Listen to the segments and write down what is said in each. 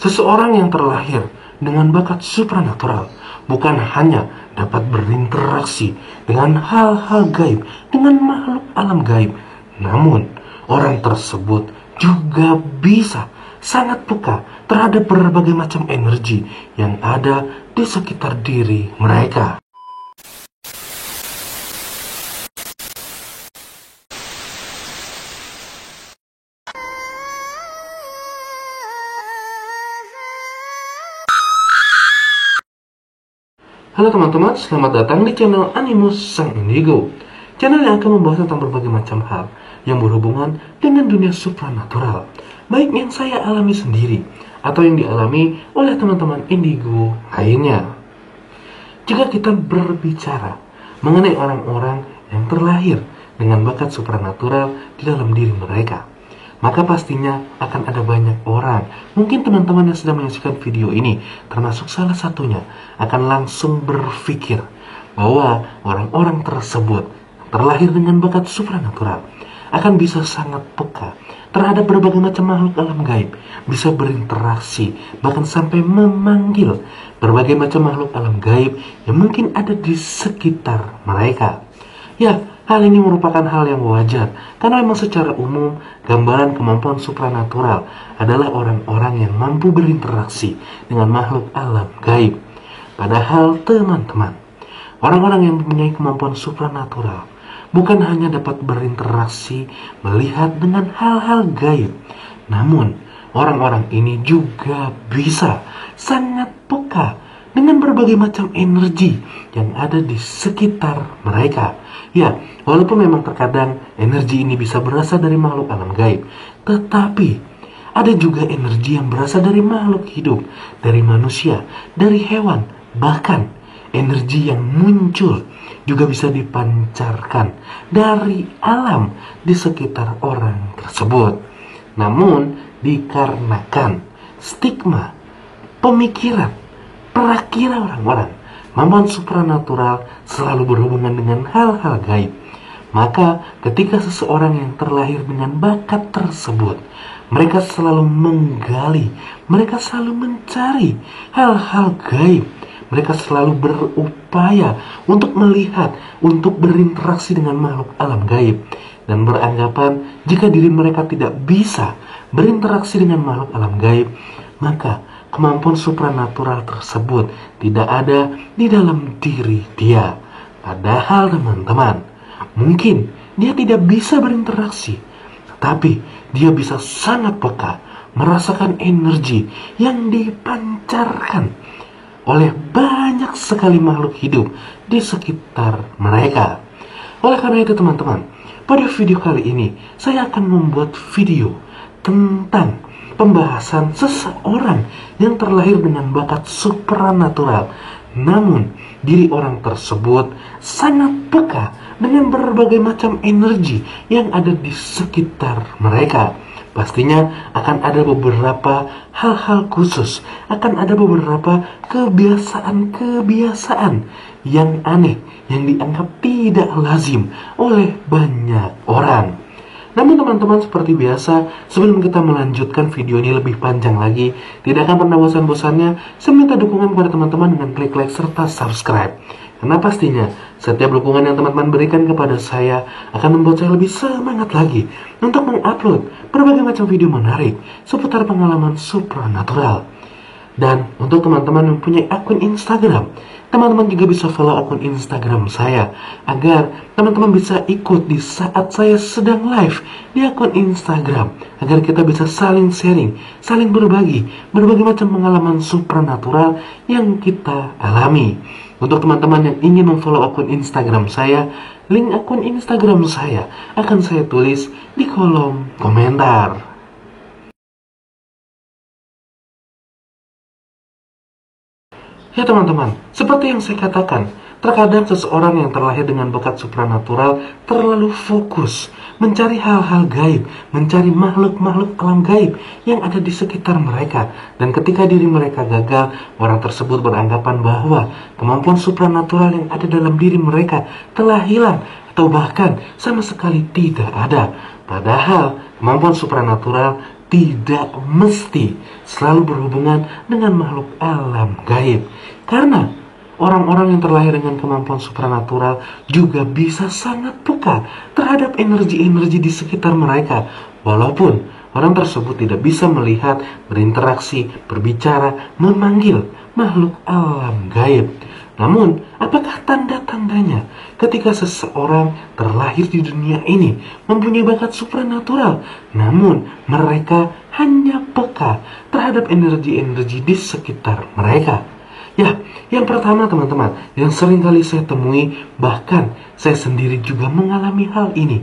Seseorang yang terlahir dengan bakat supranatural bukan hanya dapat berinteraksi dengan hal-hal gaib, dengan makhluk alam gaib, namun orang tersebut juga bisa sangat peka terhadap berbagai macam energi yang ada di sekitar diri mereka. Halo teman-teman, selamat datang di channel Animus Sang Indigo. Channel yang akan membahas tentang berbagai macam hal yang berhubungan dengan dunia supranatural, baik yang saya alami sendiri atau yang dialami oleh teman-teman indigo lainnya. Jika kita berbicara mengenai orang-orang yang terlahir dengan bakat supranatural di dalam diri mereka, maka pastinya akan ada banyak orang, mungkin teman-teman yang sedang menyaksikan video ini, termasuk salah satunya, akan langsung berpikir bahwa orang-orang tersebut terlahir dengan bakat supranatural akan bisa sangat peka terhadap berbagai macam makhluk alam gaib, bisa berinteraksi, bahkan sampai memanggil berbagai macam makhluk alam gaib yang mungkin ada di sekitar mereka. Ya, hal ini merupakan hal yang wajar, karena memang secara umum, gambaran kemampuan supranatural adalah orang-orang yang mampu berinteraksi dengan makhluk alam gaib. Padahal teman-teman, orang-orang yang mempunyai kemampuan supranatural bukan hanya dapat berinteraksi, melihat dengan hal-hal gaib, namun orang-orang ini juga bisa sangat peka dengan berbagai macam energi yang ada di sekitar mereka. Ya, walaupun memang terkadang energi ini bisa berasal dari makhluk alam gaib, tetapi ada juga energi yang berasal dari makhluk hidup, dari manusia, dari hewan, bahkan energi yang muncul juga bisa dipancarkan dari alam di sekitar orang tersebut. Namun, dikarenakan stigma, pemikiran, prakira orang-orang, kemampuan supranatural selalu berhubungan dengan hal-hal gaib, maka ketika seseorang yang terlahir dengan bakat tersebut, mereka selalu menggali, mereka selalu mencari hal-hal gaib, mereka selalu berupaya untuk melihat, untuk berinteraksi dengan makhluk alam gaib, dan beranggapan jika diri mereka tidak bisa berinteraksi dengan makhluk alam gaib, maka kemampuan supranatural tersebut tidak ada di dalam diri dia. Padahal teman-teman, mungkin dia tidak bisa berinteraksi, tetapi dia bisa sangat peka merasakan energi yang dipancarkan oleh banyak sekali makhluk hidup di sekitar mereka. Oleh karena itu teman-teman, pada video kali ini saya akan membuat video tentang pembahasan seseorang yang terlahir dengan bakat supranatural, namun diri orang tersebut sangat peka dengan berbagai macam energi yang ada di sekitar mereka. Pastinya akan ada beberapa hal-hal khusus, akan ada beberapa kebiasaan-kebiasaan yang aneh, yang dianggap tidak lazim oleh banyak orang. Namun teman-teman, seperti biasa, sebelum kita melanjutkan video ini lebih panjang lagi, tidak akan pernah bosan-bosannya saya minta dukungan kepada teman-teman dengan klik like serta subscribe. Karena pastinya setiap dukungan yang teman-teman berikan kepada saya akan membuat saya lebih semangat lagi untuk mengupload berbagai macam video menarik seputar pengalaman supranatural. Dan untuk teman-teman yang punya akun Instagram, teman-teman juga bisa follow akun Instagram saya agar teman-teman bisa ikut di saat saya sedang live di akun Instagram, agar kita bisa saling sharing, saling berbagi berbagai macam pengalaman supranatural yang kita alami. Untuk teman-teman yang ingin memfollow akun Instagram saya, link akun Instagram saya akan saya tulis di kolom komentar. Ya teman-teman, seperti yang saya katakan, terkadang seseorang yang terlahir dengan bakat supranatural terlalu fokus mencari hal-hal gaib, mencari makhluk-makhluk alam gaib yang ada di sekitar mereka. Dan ketika diri mereka gagal, orang tersebut beranggapan bahwa kemampuan supranatural yang ada dalam diri mereka telah hilang atau bahkan sama sekali tidak ada. Padahal kemampuan supranatural tidak mesti selalu berhubungan dengan makhluk alam gaib. Karena orang-orang yang terlahir dengan kemampuan supranatural juga bisa sangat peka terhadap energi-energi di sekitar mereka, walaupun orang tersebut tidak bisa melihat, berinteraksi, berbicara, memanggil makhluk alam gaib. Namun, apakah tanda-tandanya ketika seseorang terlahir di dunia ini mempunyai bakat supranatural, namun mereka hanya peka terhadap energi-energi di sekitar mereka? Ya, yang pertama teman-teman, yang sering kali saya temui, bahkan saya sendiri juga mengalami hal ini.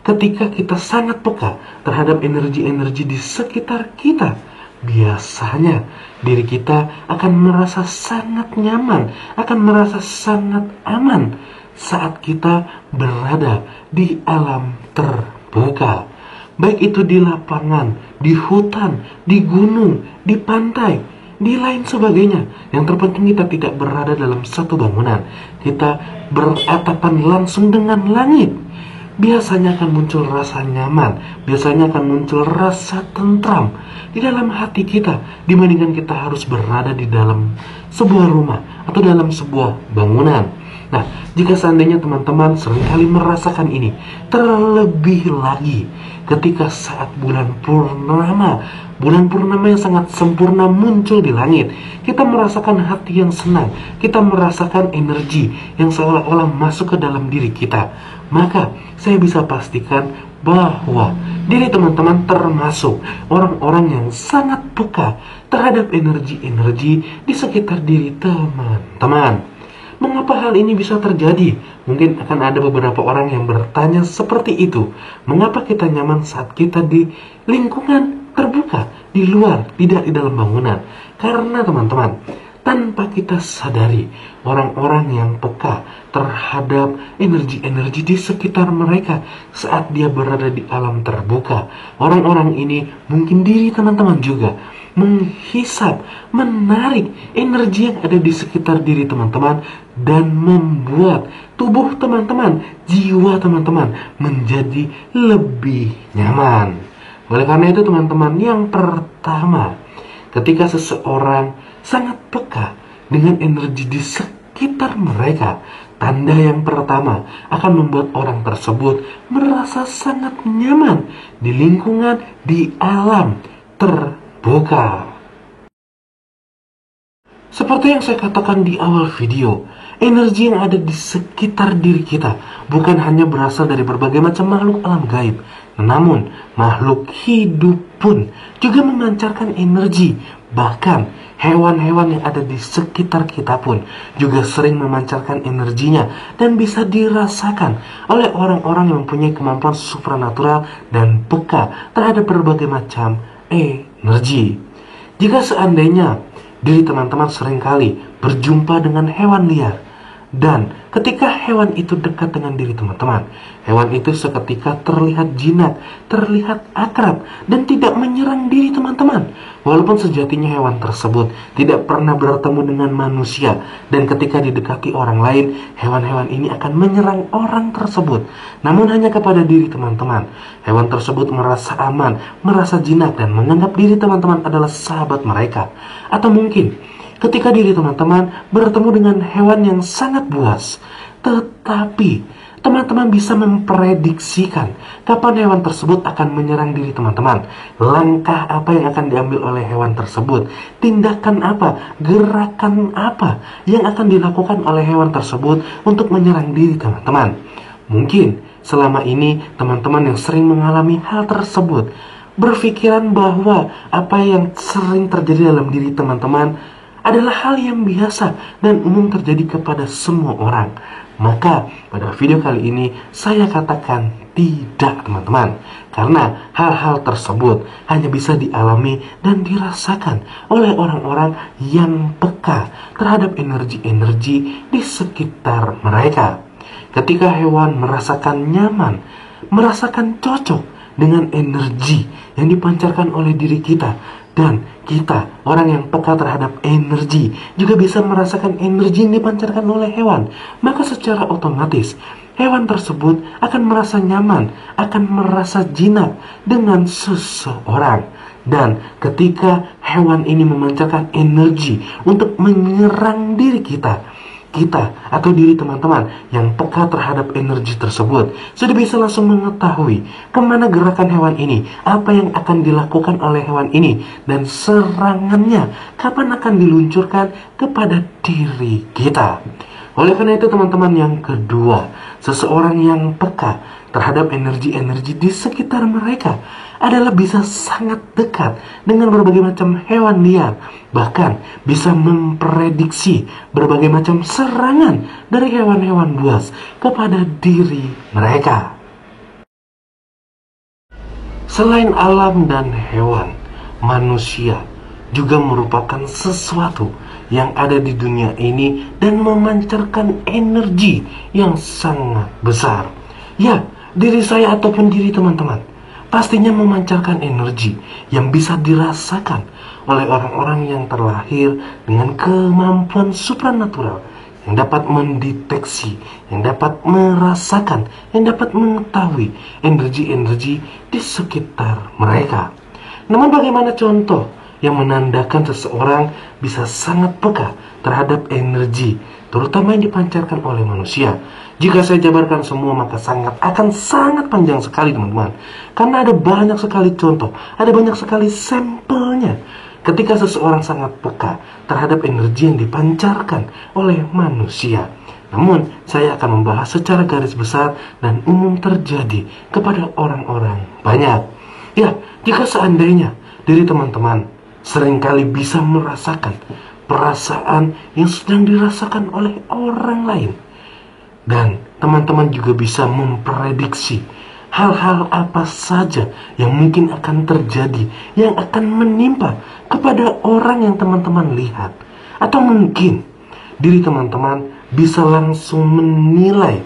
Ketika kita sangat peka terhadap energi-energi di sekitar kita, biasanya diri kita akan merasa sangat nyaman, akan merasa sangat aman saat kita berada di alam terbuka. Baik itu di lapangan, di hutan, di gunung, di pantai, di lain sebagainya. Yang terpenting kita tidak berada dalam satu bangunan. Kita beratapan langsung dengan langit. Biasanya akan muncul rasa nyaman, biasanya akan muncul rasa tentram di dalam hati kita, dibandingkan kita harus berada di dalam sebuah rumah atau dalam sebuah bangunan. Nah, jika seandainya teman-teman seringkali merasakan ini, terlebih lagi ketika saat bulan purnama yang sangat sempurna muncul di langit, kita merasakan hati yang senang, kita merasakan energi yang seolah-olah masuk ke dalam diri kita, maka saya bisa pastikan bahwa diri teman-teman termasuk orang-orang yang sangat peka terhadap energi-energi di sekitar diri teman-teman. Mengapa hal ini bisa terjadi? Mungkin akan ada beberapa orang yang bertanya seperti itu. Mengapa kita nyaman saat kita di lingkungan terbuka, di luar, tidak di dalam bangunan? Karena teman-teman, tanpa kita sadari, orang-orang yang peka terhadap energi-energi di sekitar mereka saat dia berada di alam terbuka, orang-orang ini, mungkin diri teman-teman juga, menghisap, menarik energi yang ada di sekitar diri teman-teman dan membuat tubuh teman-teman, jiwa teman-teman menjadi lebih nyaman. Oleh karena itu teman-teman, yang pertama, ketika seseorang sangat peka dengan energi di sekitar mereka, tanda yang pertama akan membuat orang tersebut merasa sangat nyaman di lingkungan, di alam terbuka. Seperti yang saya katakan di awal video, energi yang ada di sekitar diri kita bukan hanya berasal dari berbagai macam makhluk alam gaib, namun makhluk hidup pun juga memancarkan energi. Bahkan hewan-hewan yang ada di sekitar kita pun juga sering memancarkan energinya dan bisa dirasakan oleh orang-orang yang mempunyai kemampuan supranatural dan peka terhadap berbagai macam energi. Jika seandainya diri teman-teman seringkali berjumpa dengan hewan liar, dan ketika hewan itu dekat dengan diri teman-teman, hewan itu seketika terlihat jinak, terlihat akrab, dan tidak menyerang diri teman-teman. Walaupun sejatinya hewan tersebut tidak pernah bertemu dengan manusia, dan ketika didekati orang lain, hewan-hewan ini akan menyerang orang tersebut. Namun hanya kepada diri teman-teman, hewan tersebut merasa aman, merasa jinak, dan menganggap diri teman-teman adalah sahabat mereka. Atau mungkin ketika diri teman-teman bertemu dengan hewan yang sangat buas, tetapi teman-teman bisa memprediksikan kapan hewan tersebut akan menyerang diri teman-teman. Langkah apa yang akan diambil oleh hewan tersebut, tindakan apa, gerakan apa yang akan dilakukan oleh hewan tersebut untuk menyerang diri teman-teman. Mungkin selama ini teman-teman yang sering mengalami hal tersebut berpikiran bahwa apa yang sering terjadi dalam diri teman-teman adalah hal yang biasa dan umum terjadi kepada semua orang. Maka pada video kali ini saya katakan tidak teman-teman, karena hal-hal tersebut hanya bisa dialami dan dirasakan oleh orang-orang yang peka terhadap energi-energi di sekitar mereka. Ketika hewan merasakan nyaman, merasakan cocok dengan energi yang dipancarkan oleh diri kita, dan kita, orang yang peka terhadap energi, juga bisa merasakan energi yang dipancarkan oleh hewan, maka secara otomatis hewan tersebut akan merasa nyaman, akan merasa jinak dengan seseorang. Dan ketika hewan ini memancarkan energi untuk menyerang diri kita atau diri teman-teman yang peka terhadap energi tersebut sudah bisa langsung mengetahui kemana gerakan hewan ini, apa yang akan dilakukan oleh hewan ini, dan serangannya kapan akan diluncurkan kepada diri kita. Oleh karena itu teman-teman, yang kedua, seseorang yang peka terhadap energi-energi di sekitar mereka adalah bisa sangat dekat dengan berbagai macam hewan liar, bahkan bisa memprediksi berbagai macam serangan dari hewan-hewan buas kepada diri mereka. Selain alam dan hewan, manusia juga merupakan sesuatu yang ada di dunia ini dan memancarkan energi yang sangat besar. Ya, diri saya ataupun diri teman-teman pastinya memancarkan energi yang bisa dirasakan oleh orang-orang yang terlahir dengan kemampuan supranatural, yang dapat mendeteksi, yang dapat merasakan, yang dapat mengetahui energi-energi di sekitar mereka. Namun bagaimana contoh yang menandakan seseorang bisa sangat peka terhadap energi, terutama yang dipancarkan oleh manusia? Jika saya jabarkan semua, maka akan sangat panjang sekali teman-teman. Karena ada banyak sekali contoh, ada banyak sekali sampelnya. Ketika seseorang sangat peka terhadap energi yang dipancarkan oleh manusia. Namun, saya akan membahas secara garis besar dan umum terjadi kepada orang-orang banyak. Ya, jika seandainya diri teman-teman seringkali bisa merasakan perasaan yang sedang dirasakan oleh orang lain, dan teman-teman juga bisa memprediksi hal-hal apa saja yang mungkin akan terjadi, yang akan menimpa kepada orang yang teman-teman lihat. Atau mungkin diri teman-teman bisa langsung menilai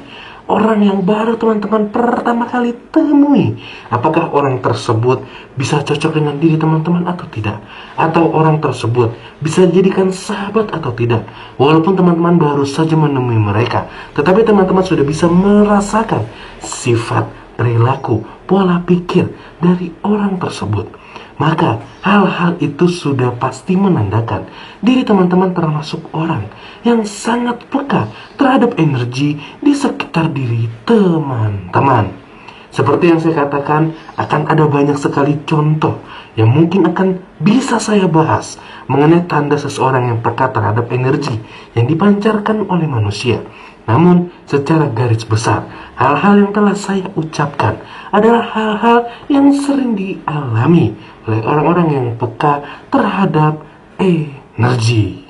orang yang baru teman-teman pertama kali temui, apakah orang tersebut bisa cocok dengan diri teman-teman atau tidak, atau orang tersebut bisa dijadikan sahabat atau tidak. Walaupun teman-teman baru saja menemui mereka, tetapi teman-teman sudah bisa merasakan sifat, perilaku, pola pikir dari orang tersebut. Maka hal-hal itu sudah pasti menandakan diri teman-teman termasuk orang yang sangat peka terhadap energi di sekitar diri teman-teman. Seperti yang saya katakan, akan ada banyak sekali contoh yang mungkin akan bisa saya bahas mengenai tanda seseorang yang peka terhadap energi yang dipancarkan oleh manusia. Namun, secara garis besar, hal-hal yang telah saya ucapkan adalah hal-hal yang sering dialami oleh orang-orang yang peka terhadap energi.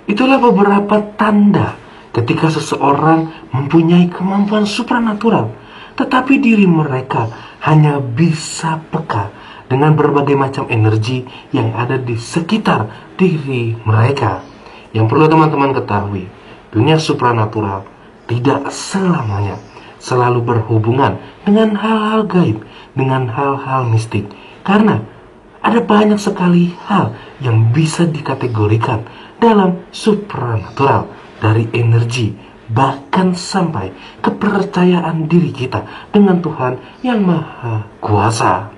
Itulah beberapa tanda ketika seseorang mempunyai kemampuan supranatural, tetapi diri mereka hanya bisa peka dengan berbagai macam energi yang ada di sekitar diri mereka. Yang perlu teman-teman ketahui, dunia supranatural tidak selamanya selalu berhubungan dengan hal-hal gaib, dengan hal-hal mistik. Karena ada banyak sekali hal yang bisa dikategorikan dalam supranatural, dari energi, bahkan sampai kepercayaan diri kita dengan Tuhan yang Maha Kuasa.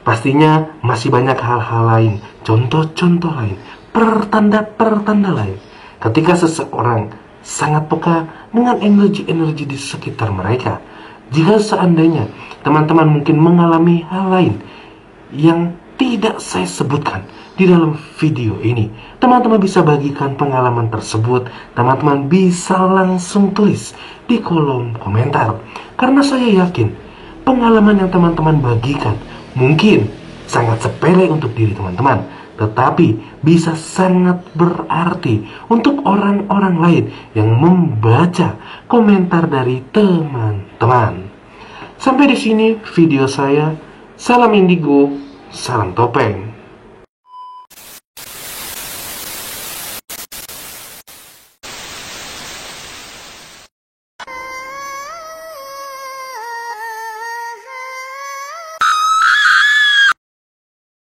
Pastinya masih banyak hal-hal lain, contoh-contoh lain, pertanda-pertanda lain ketika seseorang sangat peka dengan energi-energi di sekitar mereka. Jika seandainya teman-teman mungkin mengalami hal lain yang tidak saya sebutkan di dalam video ini, teman-teman bisa bagikan pengalaman tersebut. Teman-teman bisa langsung tulis di kolom komentar, karena saya yakin pengalaman yang teman-teman bagikan mungkin sangat sepele untuk diri teman-teman, tetapi bisa sangat berarti untuk orang-orang lain yang membaca komentar dari teman-teman. Sampai di sini video saya. Salam indigo, salam topeng.